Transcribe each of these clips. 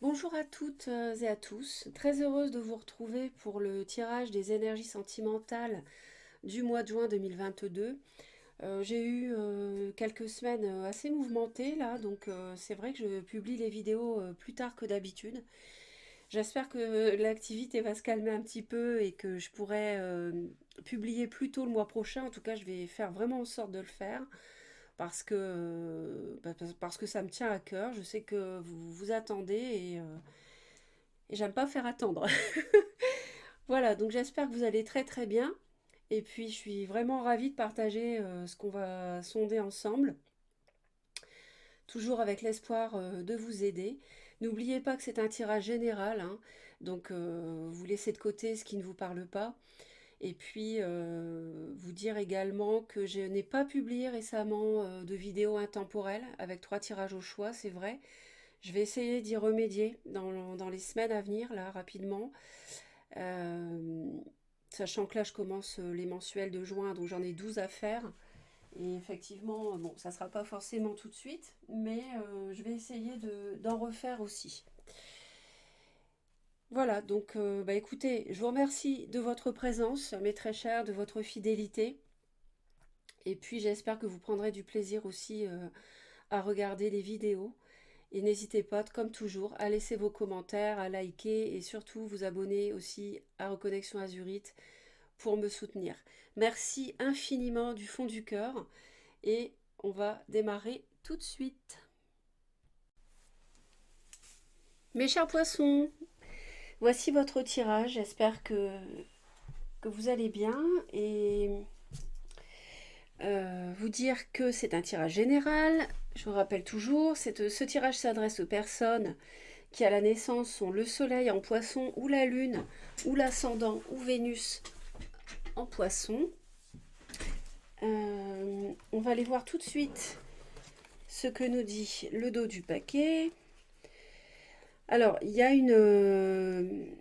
Bonjour à toutes et à tous, très heureuse de vous retrouver pour le tirage des énergies sentimentales du mois de juin 2022. J'ai eu quelques semaines assez mouvementées là, donc c'est vrai que je publie les vidéos plus tard que d'habitude. J'espère que l'activité va se calmer un petit peu et que je pourrai publier plus tôt le mois prochain. En tout cas, je vais faire vraiment en sorte de le faire parce que ça me tient à cœur. Je sais que vous vous attendez et j'aime pas faire attendre. Voilà, donc j'espère que vous allez très très bien. Et puis je suis vraiment ravie de partager ce qu'on va sonder ensemble, toujours avec l'espoir de vous aider. N'oubliez pas que c'est un tirage général, hein, donc vous laissez de côté ce qui ne vous parle pas. Et puis vous dire également que je n'ai pas publié récemment de vidéo intemporelle avec 3 tirages au choix, c'est vrai. Je vais essayer d'y remédier dans les semaines à venir, là, rapidement. Euh, Sachant que là, je commence les mensuels de juin, donc j'en ai 12 à faire. Et effectivement, bon, ça ne sera pas forcément tout de suite, mais je vais essayer d'en refaire aussi. Voilà, donc bah écoutez, je vous remercie de votre présence, mes très chers, de votre fidélité. Et puis j'espère que vous prendrez du plaisir aussi à regarder les vidéos. Et n'hésitez pas, comme toujours, à laisser vos commentaires, à liker et surtout vous abonner aussi à Reconnexion Azurite pour me soutenir. Merci infiniment du fond du cœur et on va démarrer tout de suite. Mes chers poissons, voici votre tirage. J'espère que vous allez bien et vous dire que c'est un tirage général. Je vous rappelle toujours, ce tirage s'adresse aux personnes qui à la naissance sont le soleil en poisson ou la lune ou l'ascendant ou Vénus en poisson. On va aller voir tout de suite ce que nous dit le dos du paquet. Alors, il y a une...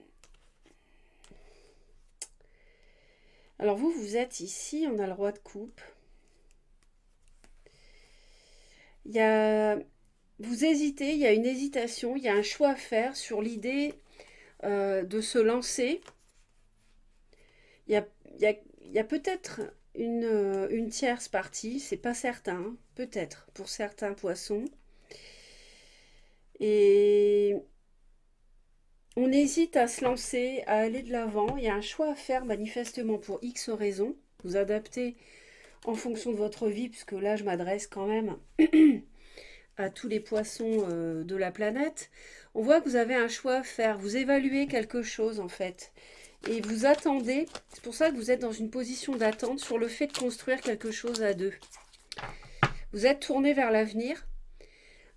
Alors vous êtes ici, on a le roi de coupe. Il y a... Vous hésitez, il y a une hésitation, il y a un choix à faire sur l'idée de se lancer. Il y a, il y a, il y a peut-être une tierce partie, c'est pas certain, hein, peut-être pour certains poissons. Et on hésite à se lancer, à aller de l'avant. Il y a un choix à faire manifestement pour X raisons. Vous adaptez en fonction de votre vie, puisque là je m'adresse quand même à tous les poissons de la planète. On voit que vous avez un choix à faire. Vous évaluez quelque chose en fait. Et vous attendez. C'est pour ça que vous êtes dans une position d'attente sur le fait de construire quelque chose à deux. Vous êtes tourné vers l'avenir.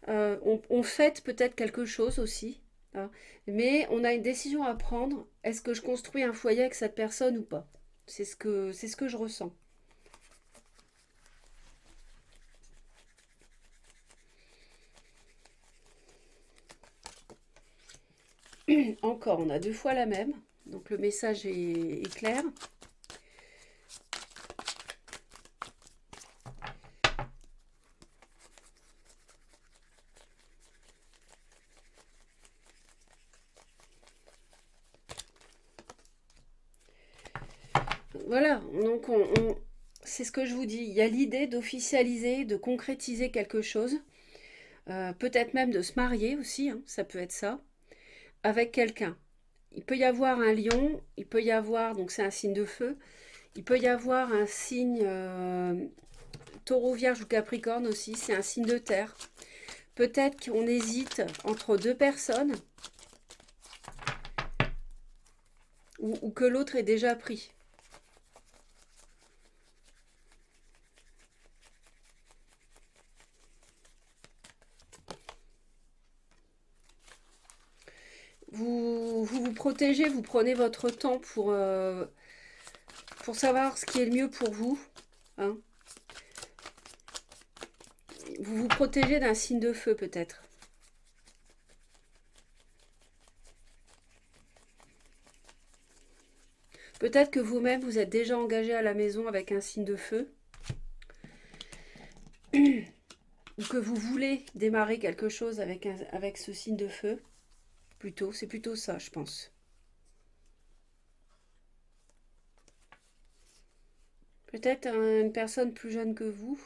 On fête peut-être quelque chose aussi. Hein, mais on a une décision à prendre. Est-ce que je construis un foyer avec cette personne ou pas? C'est ce que je ressens. Encore, on a 2 fois la même. Donc le message est clair. Voilà, donc c'est ce que je vous dis. Il y a l'idée d'officialiser, de concrétiser quelque chose. Peut-être même de se marier aussi, hein, ça peut être ça, avec quelqu'un. Il peut y avoir un lion, il peut y avoir, donc c'est un signe de feu, il peut y avoir un signe taureau, vierge ou capricorne aussi, c'est un signe de terre. Peut-être qu'on hésite entre 2 personnes ou que l'autre est déjà pris. Vous protégez, vous prenez votre temps pour savoir ce qui est le mieux pour vous. Hein. Vous vous protégez d'un signe de feu peut-être. Peut-être que vous-même, vous êtes déjà engagé à la maison avec un signe de feu. Ou que vous voulez démarrer quelque chose avec ce signe de feu. plutôt. C'est plutôt ça, je pense. Peut-être une personne plus jeune que vous.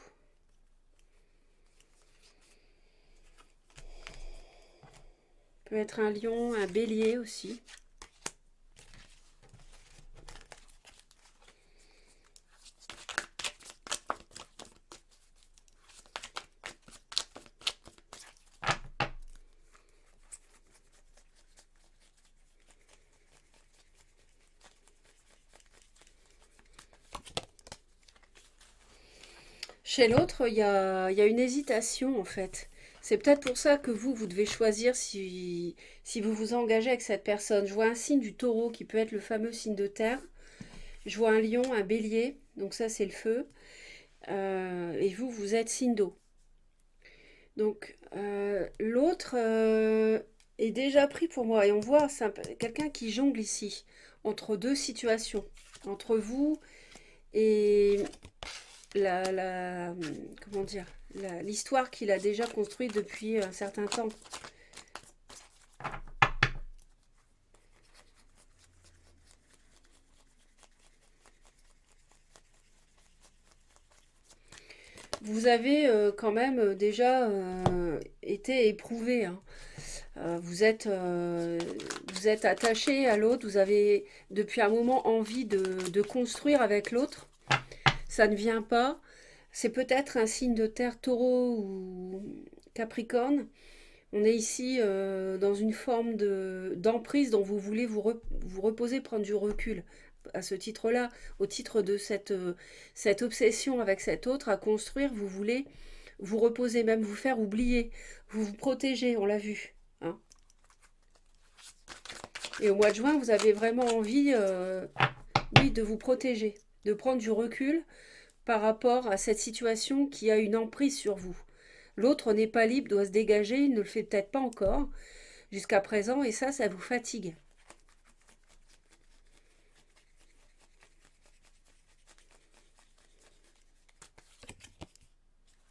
Peut être un lion, un bélier aussi. Chez l'autre, il y a une hésitation en fait. C'est peut-être pour ça que vous devez choisir si vous vous engagez avec cette personne. Je vois un signe du taureau qui peut être le fameux signe de terre. Je vois un lion, un bélier, donc ça c'est le feu. Et vous êtes signe d'eau. Donc l'autre est déjà pris pour moi. Et on voit quelqu'un qui jongle ici, entre deux situations. Entre vous et comment dire, l'histoire qu'il a déjà construite depuis un certain temps. Vous avez quand même déjà été éprouvé, hein. Vous êtes attaché à l'autre, vous avez depuis un moment envie de construire avec l'autre. Ça ne vient pas. C'est peut-être un signe de terre, taureau ou capricorne. On est ici dans une forme d'emprise dont vous voulez vous reposer, prendre du recul. À ce titre-là, au titre de cette obsession avec cet autre à construire, vous voulez vous reposer, même vous faire oublier, vous vous protéger, on l'a vu, hein. Et au mois de juin, vous avez vraiment envie, oui, de vous protéger, de prendre du recul par rapport à cette situation qui a une emprise sur vous. L'autre n'est pas libre, doit se dégager, il ne le fait peut-être pas encore jusqu'à présent, et ça vous fatigue.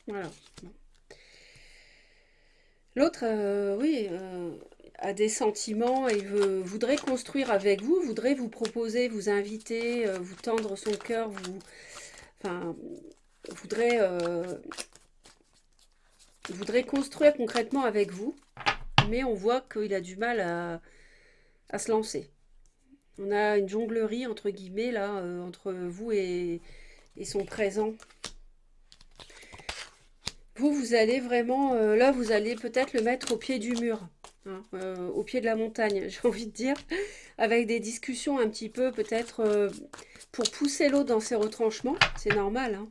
Voilà. L'autre, oui, a des sentiments et voudrait construire avec vous, voudrait vous proposer, vous inviter, vous tendre son cœur, enfin, voudrait, euh, voudrait construire concrètement avec vous, mais on voit qu'il a du mal à se lancer. On a une jonglerie, entre guillemets, là, entre vous et son présent. Vous allez vraiment, là, vous allez peut-être le mettre au pied du mur, hein, au pied de la montagne, j'ai envie de dire, avec des discussions un petit peu, peut-être, pour pousser l'autre dans ses retranchements, c'est normal, hein,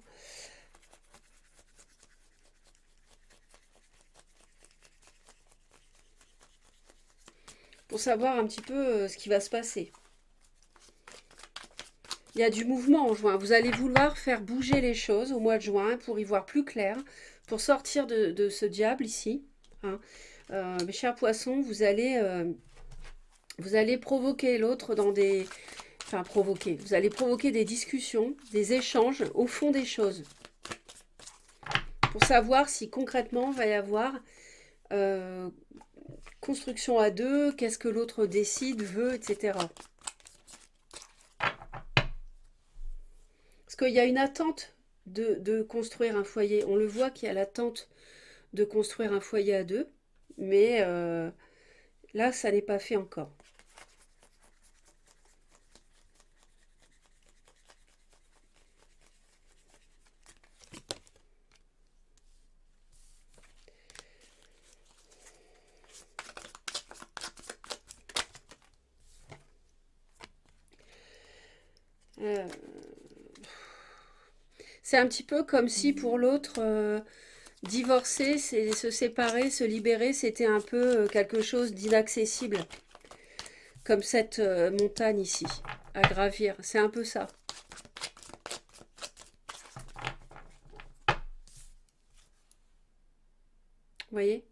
pour savoir un petit peu ce qui va se passer. Il y a du mouvement en juin. Vous allez vouloir faire bouger les choses au mois de juin pour y voir plus clair, pour sortir de ce diable ici, hein. Mes chers poissons, vous allez provoquer l'autre dans des... Enfin, provoquer. Vous allez provoquer des discussions, des échanges au fond des choses. Pour savoir si concrètement il va y avoir euh, construction à deux, qu'est-ce que l'autre décide, veut, etc. Parce qu'il y a une attente de construire un foyer. On le voit qu'il y a l'attente de construire un foyer à deux, mais là, ça n'est pas fait encore. Euh, c'est un petit peu comme si pour l'autre, divorcer, c'est se séparer, se libérer, c'était un peu quelque chose d'inaccessible, comme cette montagne ici, à gravir. C'est un peu ça. Vous voyez?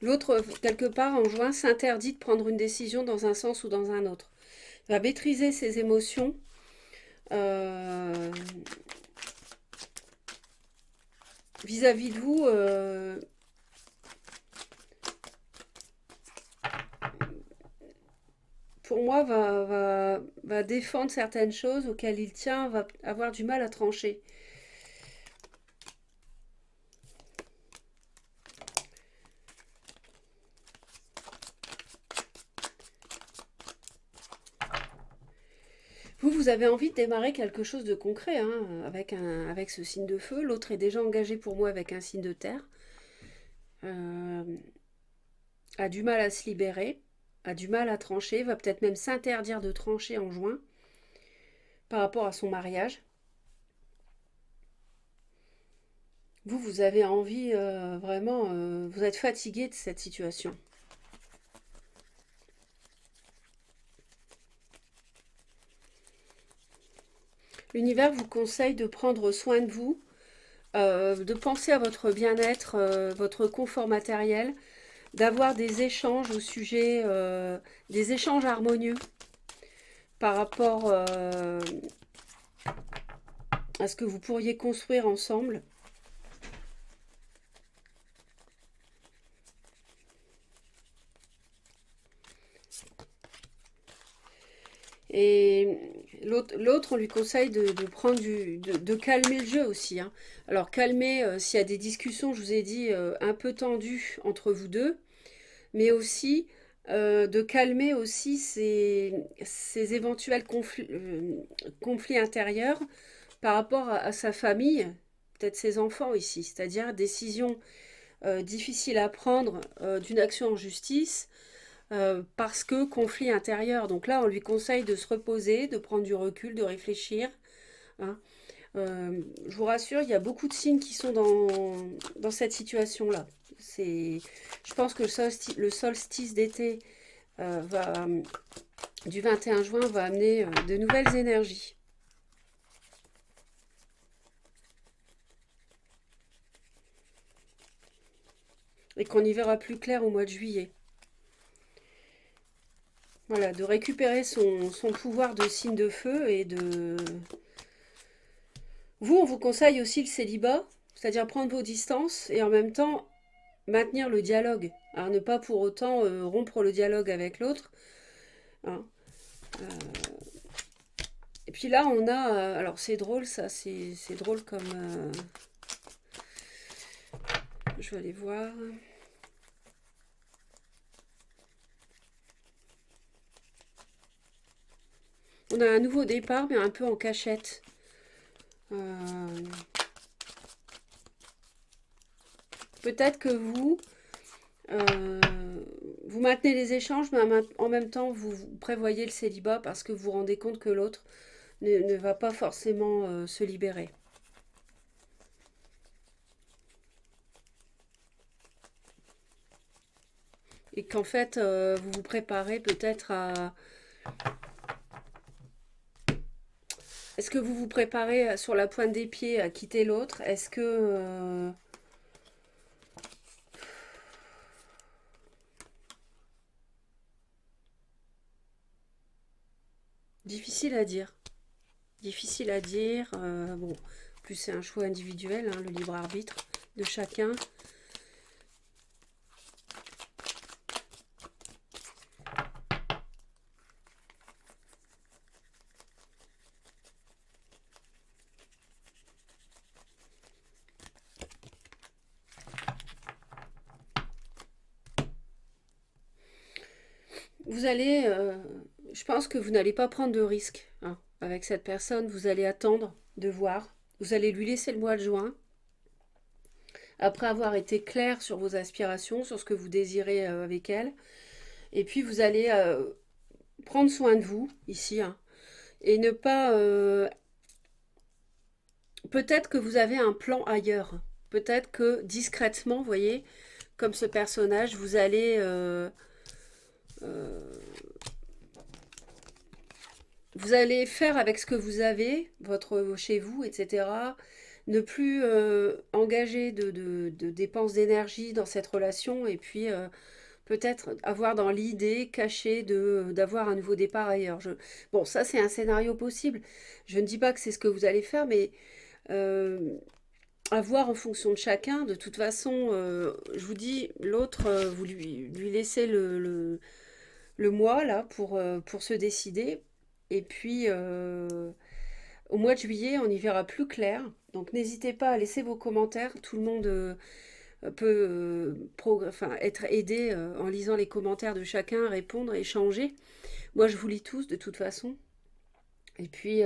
L'autre, quelque part, en juin, s'interdit de prendre une décision dans un sens ou dans un autre. va maîtriser ses émotions. euh, Vis-à-vis de vous, pour moi, va défendre certaines choses auxquelles il tient, va avoir du mal à trancher. Vous avez envie de démarrer quelque chose de concret hein, avec ce signe de feu. L'autre est déjà engagé pour moi avec un signe de terre. Euh, a du mal à se libérer, a du mal à trancher, va peut-être même s'interdire de trancher en juin par rapport à son mariage. Vous avez envie vraiment, vous êtes fatigué de cette situation. L'univers vous conseille de prendre soin de vous, de penser à votre bien-être, votre confort matériel, d'avoir des échanges au sujet, des échanges harmonieux par rapport à ce que vous pourriez construire ensemble. Et l'autre, on lui conseille de prendre de calmer le jeu aussi. Hein. Alors calmer, s'il y a des discussions, je vous ai dit, un peu tendues entre vous deux, mais aussi de calmer aussi ces éventuels conflits intérieurs par rapport à sa famille, peut-être ses enfants ici, c'est-à-dire décisions difficiles à prendre d'une action en justice parce que conflit intérieur. Donc là, on lui conseille de se reposer, de prendre du recul, de réfléchir. Hein. Je vous rassure, il y a beaucoup de signes qui sont dans cette situation-là. Je pense que le solstice d'été du 21 juin va amener de nouvelles énergies. Et qu'on y verra plus clair au mois de juillet. Voilà, de récupérer son pouvoir de signe de feu et de... Vous, on vous conseille aussi le célibat, c'est-à-dire prendre vos distances et en même temps maintenir le dialogue. Alors ne pas pour autant rompre le dialogue avec l'autre. Hein. Et puis là, on a... alors c'est drôle, ça, c'est drôle comme... je vais aller voir. On a un nouveau départ, mais un peu en cachette. Euh, Peut-être que euh, vous maintenez les échanges, mais en même temps, vous prévoyez le célibat parce que vous vous rendez compte que l'autre ne va pas forcément se libérer. Et qu'en fait, vous vous préparez peut-être à... Est-ce que vous vous préparez sur la pointe des pieds à quitter l'autre? Est-ce que... difficile à dire. Difficile à dire. Bon, plus c'est un choix individuel, hein, le libre arbitre de chacun. Vous allez... je pense que vous n'allez pas prendre de risques hein, avec cette personne. Vous allez attendre de voir. Vous allez lui laisser le mois de juin. Après avoir été clair sur vos aspirations, sur ce que vous désirez avec elle. Et puis vous allez prendre soin de vous ici. Hein, et ne pas... peut-être que vous avez un plan ailleurs. Peut-être que discrètement, vous voyez, comme ce personnage, vous allez... vous allez faire avec ce que vous avez, chez vous, etc. Ne plus engager de dépenses d'énergie dans cette relation et puis peut-être avoir dans l'idée cachée d'avoir un nouveau départ ailleurs. Bon, ça c'est un scénario possible. Je ne dis pas que c'est ce que vous allez faire, mais euh, à voir en fonction de chacun. De toute façon, je vous dis, l'autre, vous lui laissez le mois là pour se décider. Et puis, au mois de juillet, on y verra plus clair. Donc n'hésitez pas à laisser vos commentaires. Tout le monde peut enfin, être aidé en lisant les commentaires de chacun, répondre, échanger. Moi, je vous lis tous de toute façon. Et puis,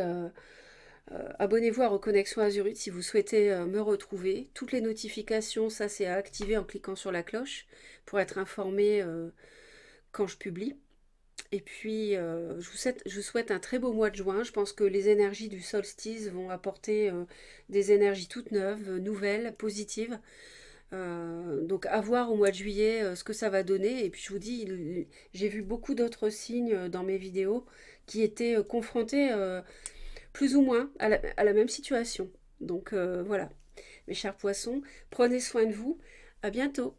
abonnez-vous à Reconnexion Azurite si vous souhaitez me retrouver. Toutes les notifications, ça c'est à activer en cliquant sur la cloche pour être informé quand je publie. Et puis, je vous souhaite un très beau mois de juin. Je pense que les énergies du solstice vont apporter des énergies toutes neuves, nouvelles, positives. Donc à voir au mois de juillet ce que ça va donner. Et puis je vous dis, j'ai vu beaucoup d'autres signes dans mes vidéos qui étaient confrontés plus ou moins à la même situation. Donc voilà, mes chers poissons, prenez soin de vous. À bientôt.